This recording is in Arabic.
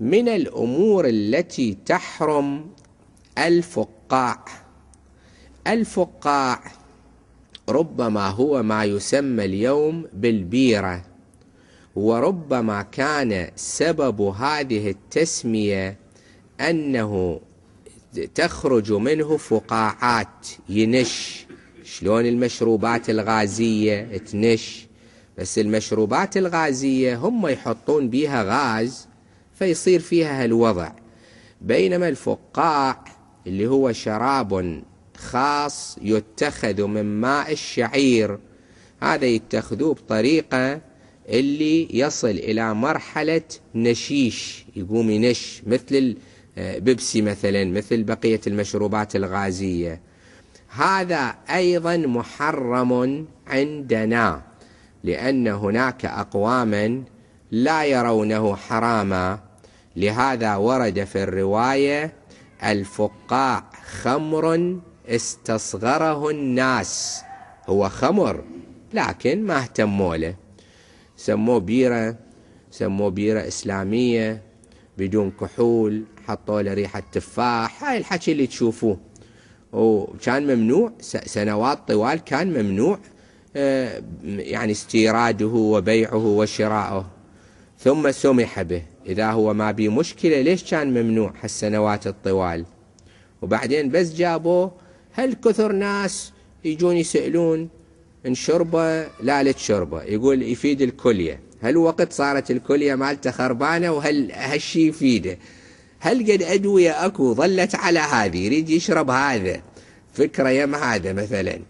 من الأمور التي تحرم الفقاع. الفقاع ربما هو ما يسمى اليوم بالبيرة، وربما كان سبب هذه التسمية أنه تخرج منه فقاعات ينش، شلون المشروبات الغازية تنش، بس المشروبات الغازية هم يحطون بيها غاز فيصير فيها هالوضع، بينما الفقاع اللي هو شراب خاص يتخذ من ماء الشعير، هذا يتخذوه بطريقة اللي يصل إلى مرحلة نشيش، يقوم ينش مثل البيبسي مثلا، مثل بقية المشروبات الغازية. هذا أيضا محرم عندنا، لأن هناك أقواما لا يرونه حراما، لهذا ورد في الرواية: الفقاع خمر استصغره الناس. هو خمر لكن ما اهتموا له، سموه بيرة، سموه بيرة إسلامية بدون كحول، حطوا له ريحة تفاح، هاي الحكي اللي تشوفوه. وكان ممنوع سنوات طوال، كان ممنوع يعني استيراده وبيعه وشراؤه، ثم سمح به. إذا هو ما بيه مشكلة ليش كان ممنوع هالسنوات الطوال؟ وبعدين بس جابوه، هل كثر ناس يجون يسألون نشربه لا تشربه، يقول يفيد الكلية. هل وقت صارت الكلية مالته خربانة، وهل هالشي يفيده؟ هل قد أدوية أكو ظلت على هذه، يريد يشرب هذا، فكرة يم هذا مثلا،